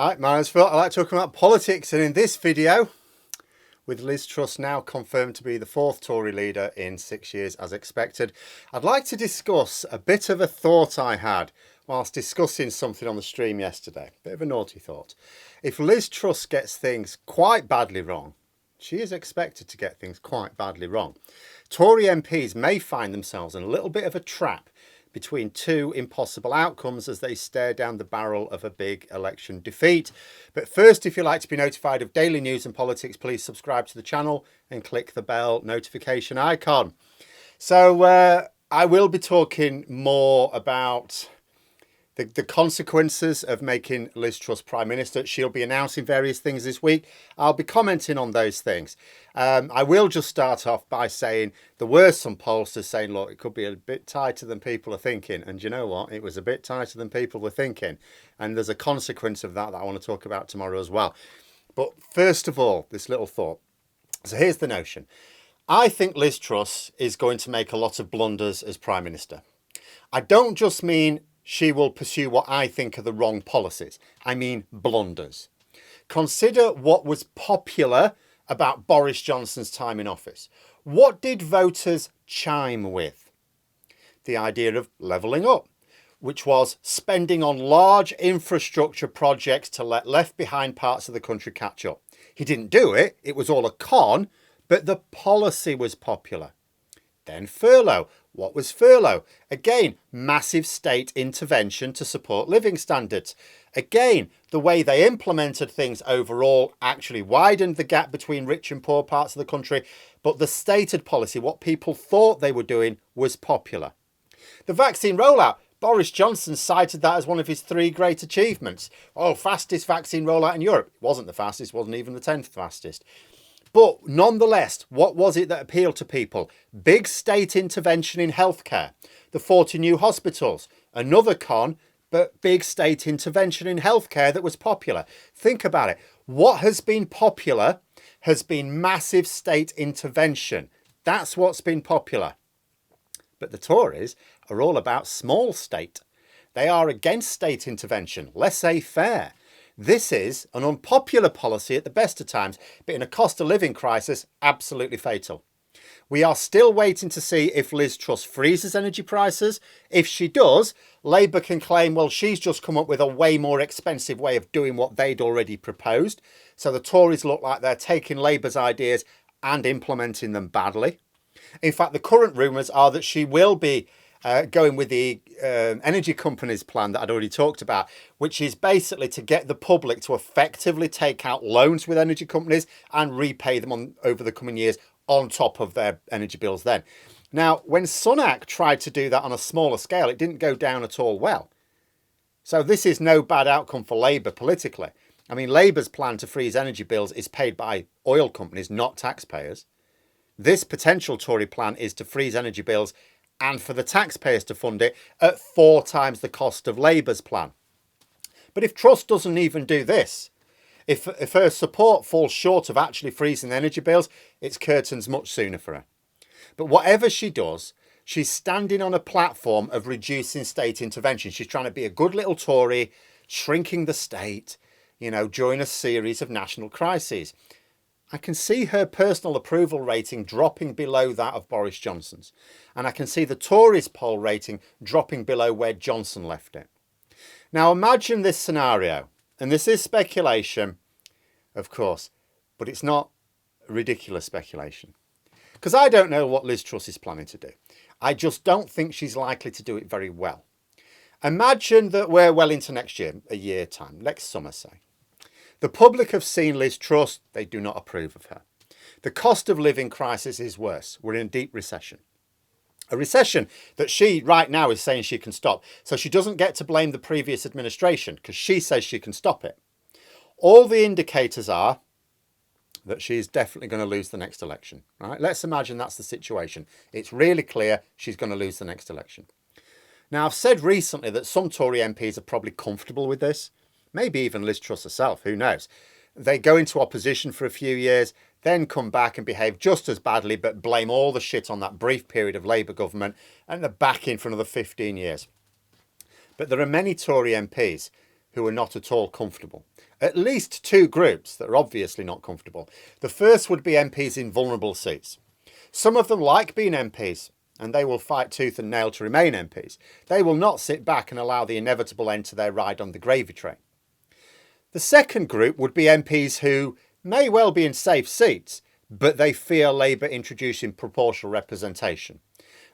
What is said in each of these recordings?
Hi, my name's Phil. I like talking about politics, and in this video, with Liz Truss now confirmed to be the fourth Tory leader in 6 years as expected, I'd like to discuss a bit of a thought I had whilst discussing something on the stream yesterday. Bit of a naughty thought. If Liz Truss gets things quite badly wrong, she is expected to get things quite badly wrong, Tory MPs may find themselves in a little bit of a trap between two impossible outcomes as they stare down the barrel of a big election defeat. But first, if you'd like to be notified of daily news and politics, please subscribe to the channel and click the bell notification icon. So I will be talking more about the consequences of making Liz Truss Prime Minister. She'll be announcing various things this week. I'll be commenting on those things. I will just start off by saying there were some pollsters saying, look, it could be a bit tighter than people are thinking. And you know what? It was a bit tighter than people were thinking. And there's a consequence of that I want to talk about tomorrow as well. But first of all, this little thought. So here's the notion. I think Liz Truss is going to make a lot of blunders as Prime Minister. I don't just mean she will pursue what I think are the wrong policies. I mean blunders. Consider what was popular about Boris Johnson's time in office. What did voters chime with? The idea of levelling up, which was spending on large infrastructure projects to let left behind parts of the country catch up. He didn't do it. It was all a con, but the policy was popular. Then furlough. What was furlough? Again, massive state intervention to support living standards. Again, the way they implemented things overall actually widened the gap between rich and poor parts of the country, but the stated policy, what people thought they were doing, was popular. The vaccine rollout, Boris Johnson cited that as one of his three great achievements. Oh, fastest vaccine rollout in Europe. It wasn't the fastest, wasn't even the 10th fastest. But nonetheless, what was it that appealed to people? Big state intervention in healthcare, the 40 new hospitals, another con, but big state intervention in healthcare that was popular. Think about it. What has been popular has been massive state intervention. That's what's been popular. But the Tories are all about small state. They are against state intervention, laissez-faire. This is an unpopular policy at the best of times, but in a cost of living crisis, absolutely fatal. We are still waiting to see if Liz Truss freezes energy prices. If she does, Labour can claim, well, she's just come up with a way more expensive way of doing what they'd already proposed. So the Tories look like they're taking Labour's ideas and implementing them badly. In fact, the current rumours are that she will be going with the energy companies plan that I'd already talked about, which is basically to get the public to effectively take out loans with energy companies and repay them over the coming years on top of their energy bills then. Now, when Sunak tried to do that on a smaller scale, it didn't go down at all well. So this is no bad outcome for Labour politically. I mean, Labour's plan to freeze energy bills is paid by oil companies, not taxpayers. This potential Tory plan is to freeze energy bills and for the taxpayers to fund it at 4 times the cost of Labour's plan. But if Truss doesn't even do this, if her support falls short of actually freezing the energy bills, it's curtains much sooner for her. But whatever she does, she's standing on a platform of reducing state intervention. She's trying to be a good little Tory, shrinking the state, during a series of national crises. I can see her personal approval rating dropping below that of Boris Johnson's. And I can see the Tories poll rating dropping below where Johnson left it. Now imagine this scenario, and this is speculation, of course, but it's not ridiculous speculation. Because I don't know what Liz Truss is planning to do. I just don't think she's likely to do it very well. Imagine that we're well into next year, a year time, next summer say. The public have seen Liz Truss, they do not approve of her. The cost of living crisis is worse. We're in a deep recession. A recession that she right now is saying she can stop. So she doesn't get to blame the previous administration because she says she can stop it. All the indicators are that she is definitely going to lose the next election. Right? Let's imagine that's the situation. It's really clear she's going to lose the next election. Now, I've said recently that some Tory MPs are probably comfortable with this. Maybe even Liz Truss herself, who knows? They go into opposition for a few years, then come back and behave just as badly, but blame all the shit on that brief period of Labour government, and they're back in for another 15 years. But there are many Tory MPs who are not at all comfortable. At least two groups that are obviously not comfortable. The first would be MPs in vulnerable seats. Some of them like being MPs, and they will fight tooth and nail to remain MPs. They will not sit back and allow the inevitable end to their ride on the gravy train. The second group would be MPs who may well be in safe seats, but they fear Labour introducing proportional representation.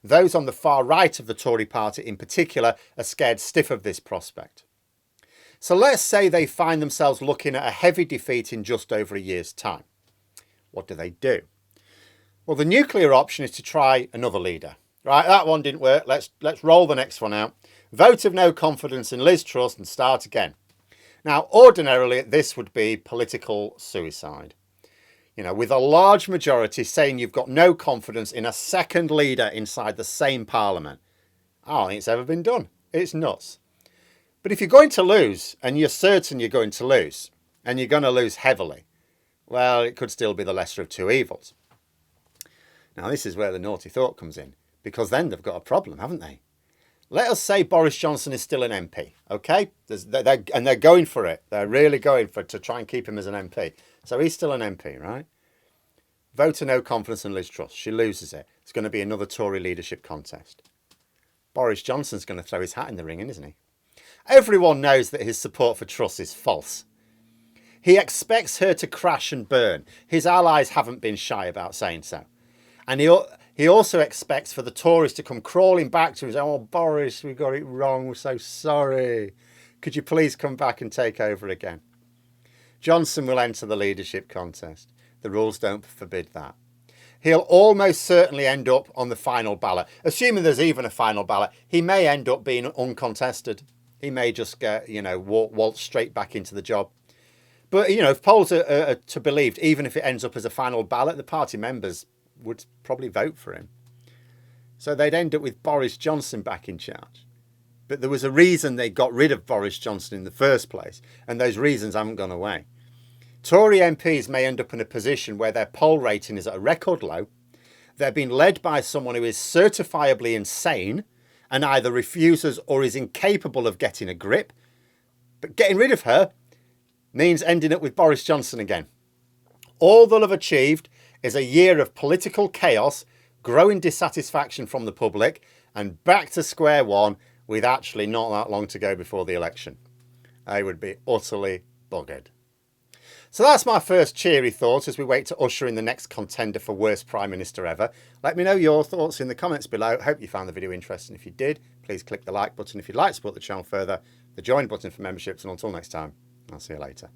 Those on the far right of the Tory party in particular are scared stiff of this prospect. So let's say they find themselves looking at a heavy defeat in just over a year's time. What do? Well, the nuclear option is to try another leader. Right, that one didn't work. Let's roll the next one out. Vote of no confidence in Liz Truss and start again. Now, ordinarily, this would be political suicide. You know, with a large majority saying you've got no confidence in a second leader inside the same parliament. I don't think it's ever been done. It's nuts. But if you're going to lose, and you're certain you're going to lose, and you're going to lose heavily, well, it could still be the lesser of two evils. Now, this is where the naughty thought comes in, because then they've got a problem, haven't they? Let us say Boris Johnson is still an MP, okay? And they're going for it. They're really going for it to try and keep him as an MP. So he's still an MP, right? Vote of no confidence in Liz Truss. She loses it. It's going to be another Tory leadership contest. Boris Johnson's going to throw his hat in the ring, isn't he? Everyone knows that his support for Truss is false. He expects her to crash and burn. His allies haven't been shy about saying so. And he also expects for the Tories to come crawling back to him and say, oh, Boris, we got it wrong. We're so sorry. Could you please come back and take over again? Johnson will enter the leadership contest. The rules don't forbid that. He'll almost certainly end up on the final ballot. Assuming there's even a final ballot, he may end up being uncontested. He may just get, waltz straight back into the job. But, if polls are to be believed, even if it ends up as a final ballot, the party members would probably vote for him. So they'd end up with Boris Johnson back in charge. But there was a reason they got rid of Boris Johnson in the first place, and those reasons haven't gone away. Tory MPs may end up in a position where their poll rating is at a record low. They're being led by someone who is certifiably insane and either refuses or is incapable of getting a grip. But getting rid of her means ending up with Boris Johnson again. All they'll have achieved is a year of political chaos, growing dissatisfaction from the public, and back to square one with actually not that long to go before the election. They would be utterly buggered. So that's my first cheery thought as we wait to usher in the next contender for worst Prime Minister ever. Let me know your thoughts in the comments below. Hope you found the video interesting. If you did, please click the like button. If you'd like to support the channel further, the join button for memberships. And until next time, I'll see you later.